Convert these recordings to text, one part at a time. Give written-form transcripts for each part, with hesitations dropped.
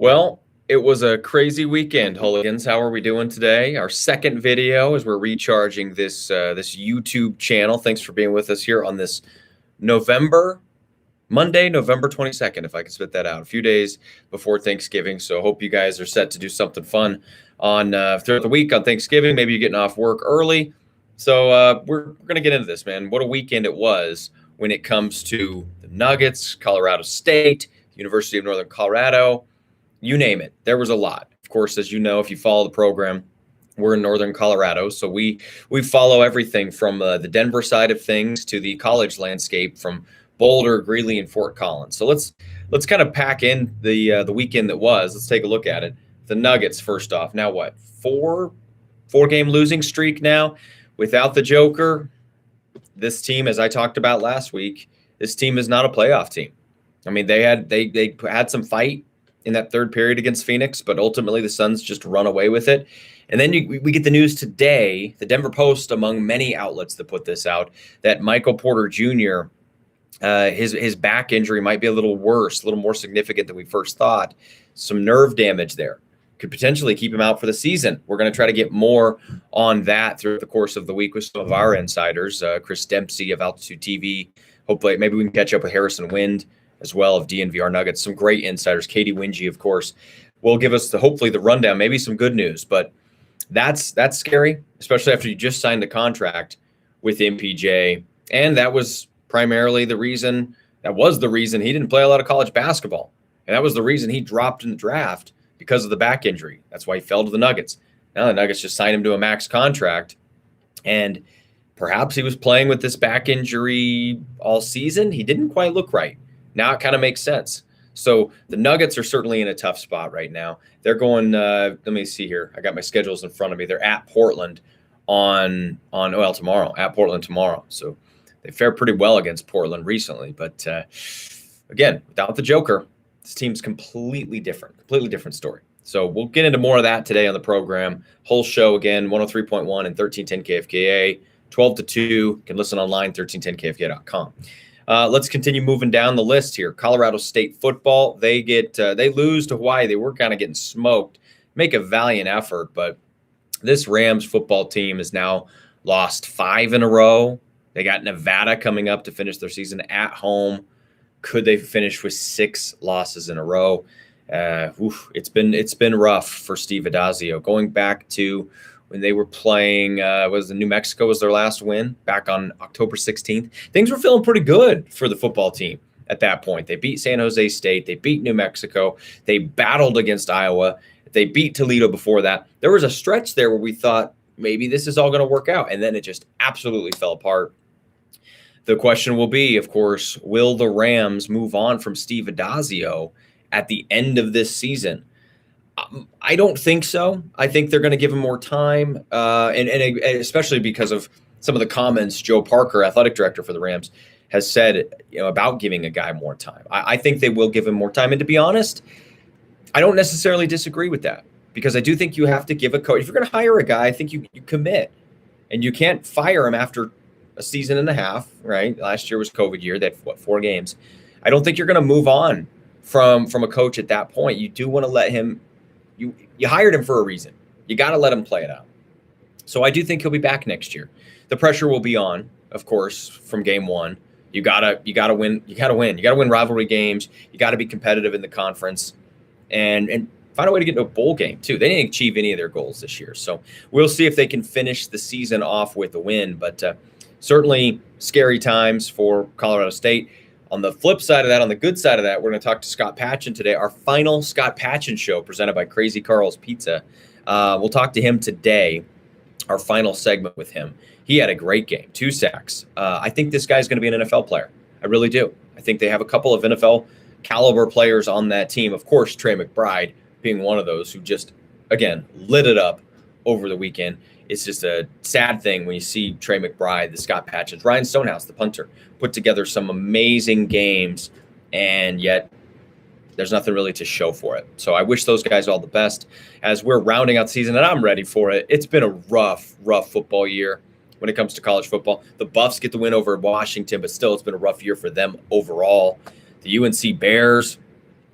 Well, it was a crazy weekend, Hooligans. How are we doing today? Our second video as we're recharging this YouTube channel. Thanks for being with us here on this Monday, November 22nd, if I can spit that out. A few days before Thanksgiving. So I hope you guys are set to do something fun on throughout the week on Thanksgiving. Maybe you're getting off work early. So we're going to get into this, man. What a weekend it was when it comes to the Nuggets, Colorado State, University of Northern Colorado. You name it. There was a lot. Of course, as you know, if you follow the program, we're in Northern Colorado, so we follow everything from the Denver side of things to the college landscape from Boulder, Greeley, and Fort Collins. So let's kind of pack in the weekend that was. Let's take a look at it. The Nuggets, first off. Now what? Four-game losing streak now without the Joker. This team, as I talked about last week, this team is not a playoff team. I mean, they had some fight in that third period against Phoenix, but ultimately the Suns just run away with it. And then we get the news today, the Denver Post, among many outlets that put this out, that Michael Porter Jr., his back injury might be a little worse, a little more significant than we first thought. Some nerve damage there. Could potentially keep him out for the season. We're going to try to get more on that throughout the course of the week with some of our insiders, Chris Dempsey of Altitude TV. Hopefully, maybe we can catch up with Harrison Wind as well of DNVR Nuggets. Some great insiders. Katie Wingy, of course, will give us hopefully the rundown, maybe some good news. But that's scary, especially after you just signed the contract with MPJ. And that was primarily the reason he didn't play a lot of college basketball. And that was the reason he dropped in the draft, because of the back injury. That's why he fell to the Nuggets. Now the Nuggets just signed him to a max contract. And perhaps he was playing with this back injury all season. He didn't quite look right. Now it kind of makes sense. So the Nuggets are certainly in a tough spot right now. They're going, let me see here. I got my schedules in front of me. They're at Portland tomorrow. At Portland tomorrow. So they fared pretty well against Portland recently. But again, without the Joker, this team's completely different story. So we'll get into more of that today on the program. Whole show again, 103.1 and 1310 KFKA, 12 to 2. You can listen online, 1310kfka.com. Let's continue moving down the list here. Colorado State football, they lose to Hawaii. They were kind of getting smoked. Make a valiant effort, but this Rams football team has now lost 5 in a row. They got Nevada coming up to finish their season at home. Could they finish with 6 losses in a row? It's been rough for Steve Adasio. Going back to when they were playing, New Mexico was their last win back on October 16th. Things were feeling pretty good for the football team at that point. They beat San Jose State. They beat New Mexico. They battled against Iowa. They beat Toledo before that. There was a stretch there where we thought maybe this is all going to work out, and then it just absolutely fell apart. The question will be, of course, will the Rams move on from Steve Adasio at the end of this season? I don't think so. I think they're going to give him more time, and especially because of some of the comments Joe Parker, athletic director for the Rams, has said about giving a guy more time. I think they will give him more time. And to be honest, I don't necessarily disagree with that, because I do think you have to give a coach. If you're going to hire a guy, I think you commit, and you can't fire him after a season and a half, right? Last year was COVID year. They had 4 games. I don't think you're going to move on from a coach at that point. You do want to let him. You hired him for a reason. You got to let him play it out. So I do think he'll be back next year. The pressure will be on, of course, from game one. You gotta win. You gotta win rivalry games. You got to be competitive in the conference, and find a way to get into a bowl game too. They didn't achieve any of their goals this year, so we'll see if they can finish the season off with a win. But certainly scary times for Colorado State. On the flip side of that, on the good side of that, we're going to talk to Scott Patchin today, our final Scott Patchin show presented by Crazy Carl's Pizza. We'll talk to him today, our final segment with him. He had a great game, 2 sacks. I think this guy's going to be an NFL player. I really do. I think they have a couple of NFL caliber players on that team. Of course, Trey McBride being one of those who just, again, lit it up over the weekend. It's just a sad thing when you see Trey McBride, the Scott Patchins, Ryan Stonehouse, the punter, put together some amazing games, and yet there's nothing really to show for it. So I wish those guys all the best as we're rounding out the season, and I'm ready for it. It's been a rough football year when it comes to college football. The Buffs get the win over Washington, but still it's been a rough year for them overall. The UNC Bears,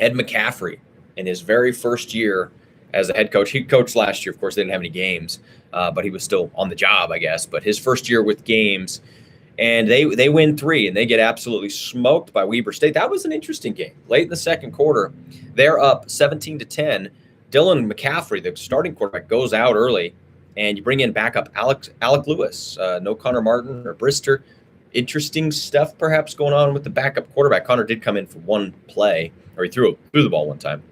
Ed McCaffrey, in his very first year as a head coach. He coached last year. Of course, they didn't have any games, but he was still on the job, I guess. But his first year with games, and they win 3, and they get absolutely smoked by Weber State. That was an interesting game. Late in the second quarter, they're up 17-10. Dylan McCaffrey, the starting quarterback, goes out early, and you bring in backup Alec Lewis, no Connor Martin or Brister. Interesting stuff perhaps going on with the backup quarterback. Connor did come in for one play, or he threw the ball one time.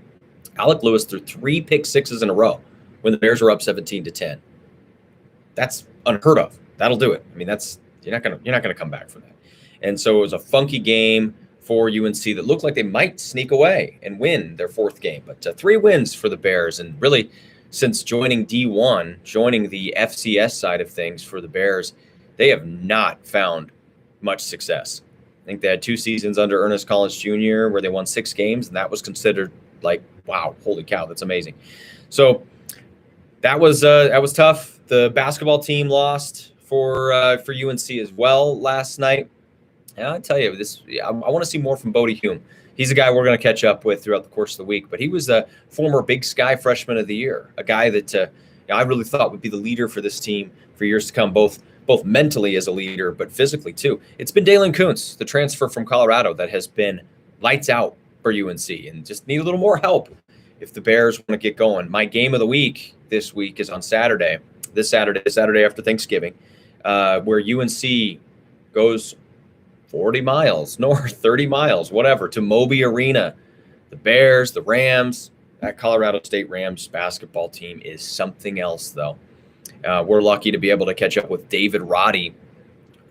Alec Lewis threw 3 pick sixes in a row when the Bears were up 17-10. That's unheard of. That'll do it. I mean, you're not gonna come back from that. And so it was a funky game for UNC that looked like they might sneak away and win their 4th game. But 3 wins for the Bears, and really since joining D1, joining the FCS side of things for the Bears, they have not found much success. I think they had 2 seasons under Ernest Collins Jr. where they won 6 games, and that was considered like, wow, holy cow, that's amazing. So that was tough. The basketball team lost for UNC as well last night. And I tell you, I want to see more from Bodie Hume. He's a guy we're going to catch up with throughout the course of the week. But he was a former Big Sky Freshman of the Year, a guy that I really thought would be the leader for this team for years to come, both mentally as a leader, but physically too. It's been Dalen Kuntz, the transfer from Colorado, that has been lights out for UNC and just need a little more help if the Bears want to get going. My game of the week this week is on Saturday, Saturday after Thanksgiving, where UNC goes 40 miles north, 30 miles, whatever, to Moby Arena. The Bears, the Rams, that Colorado State Rams basketball team is something else, though. We're lucky to be able to catch up with David Roddy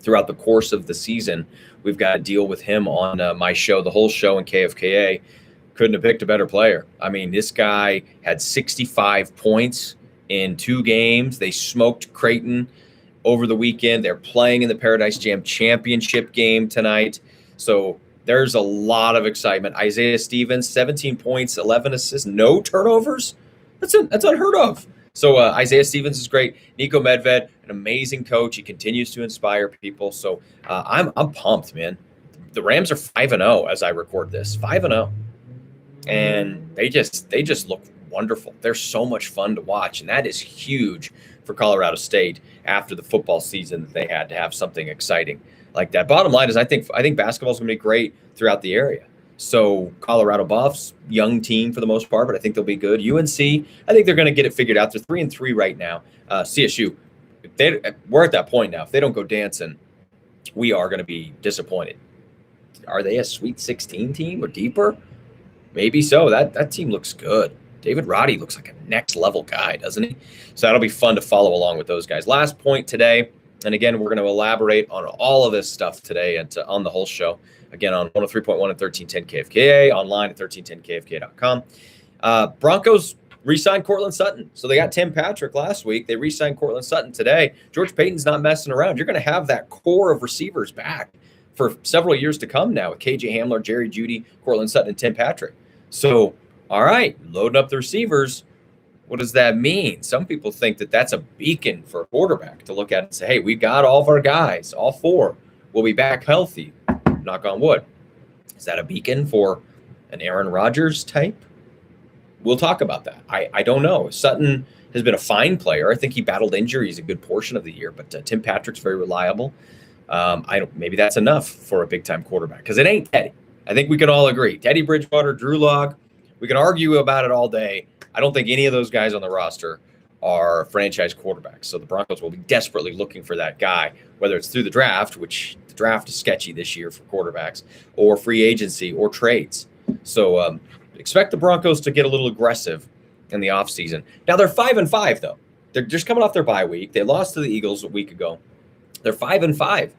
throughout the course of the season. We've got to deal with him on my show, the whole show in KFKA. Couldn't have picked a better player. I mean, this guy had 65 points in 2 games. They smoked Creighton over the weekend. They're playing in the Paradise Jam championship game tonight. So there's a lot of excitement. Isaiah Stevens, 17 points, 11 assists, no turnovers. That's unheard of. So Isaiah Stevens is great. Nico Medved, an amazing coach. He continues to inspire people. So I'm pumped, man. The Rams are 5-0 as I record this, 5-0, and they just look wonderful. They're so much fun to watch, and that is huge for Colorado State after the football season that they had to have something exciting like that. Bottom line is I think basketball is going to be great throughout the area. So Colorado Buffs, young team for the most part, but I think they'll be good. UNC, I think they're going to get it figured out. They're 3-3 right now. CSU, we're at that point now. If they don't go dancing, we are going to be disappointed. Are they a Sweet 16 team or deeper? Maybe so. That team looks good. David Roddy looks like a next level guy, doesn't he? So that'll be fun to follow along with those guys. Last point today, and again, we're going to elaborate on all of this stuff today on the whole show. Again, on 103.1 and 1310 KFKA, online at 1310KFKA.com. Broncos re-signed Cortland Sutton. So they got Tim Patrick last week. They re-signed Cortland Sutton today. George Payton's not messing around. You're going to have that core of receivers back for several years to come now with KJ Hamler, Jerry Jeudy, Cortland Sutton, and Tim Patrick. So, all right, loading up the receivers. What does that mean? Some people think that that's a beacon for a quarterback to look at and say, hey, we've got all of our guys, all 4 will be back healthy. Knock on wood. Is that a beacon for an Aaron Rodgers type? We'll talk about that. I don't know. Sutton has been a fine player. I think he battled injuries a good portion of the year, but Tim Patrick's very reliable. Maybe that's enough for a big-time quarterback because it ain't Teddy. I think we can all agree. Teddy Bridgewater, Drew Lock, we can argue about it all day. I don't think any of those guys on the roster are franchise quarterbacks. So the Broncos will be desperately looking for that guy, whether it's through the draft, which the draft is sketchy this year for quarterbacks, or free agency or trades. So expect the Broncos to get a little aggressive in the offseason. Now they're 5-5 though. They're just coming off their bye week. They lost to the Eagles a week ago. They're 5-5.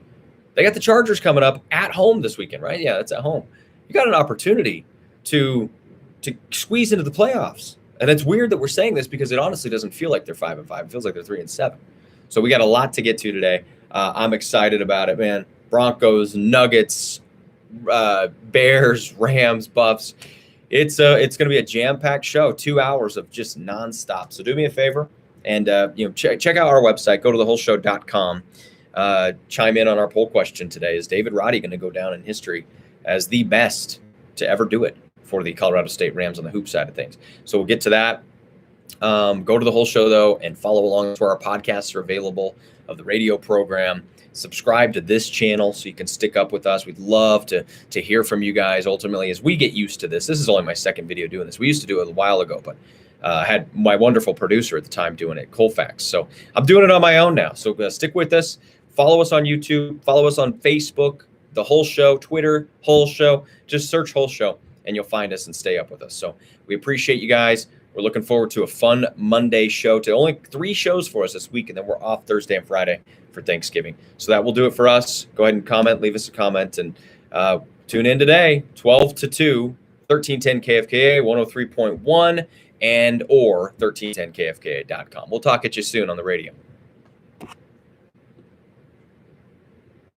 They got the Chargers coming up at home this weekend, right? Yeah, that's at home. You got an opportunity to squeeze into the playoffs. And it's weird that we're saying this because it honestly doesn't feel like they're 5-5. It feels like they're 3-7. So we got a lot to get to today. I'm excited about it, man. Broncos, Nuggets, Bears, Rams, Buffs. It's going to be a jam-packed show, 2 hours of just nonstop. So do me a favor and check out our website. Go to thewholeshow.com. Chime in on our poll question today. Is David Roddy going to go down in history as the best to ever do it for the Colorado State Rams on the hoop side of things. So we'll get to that. Go to the whole show, though, and follow along to our podcasts are available of the radio program. Subscribe to this channel so you can stick up with us. We'd love to hear from you guys ultimately as we get used to this. This is only my second video doing this. We used to do it a while ago, but I had my wonderful producer at the time doing it, Colfax. So I'm doing it on my own now. So stick with us. Follow us on YouTube. Follow us on Facebook, The Whole Show, Twitter, Whole Show. Just search Whole Show, and you'll find us and stay up with us. So we appreciate you guys. We're looking forward to a fun Monday show. To only 3 shows for us this week, and then we're off Thursday and Friday for Thanksgiving. So that will do it for us. Go ahead and comment, leave us a comment, and tune in today, 12 to 2, 1310 KFKA, 103.1, and or 1310KFKA.com. We'll talk at you soon on the radio.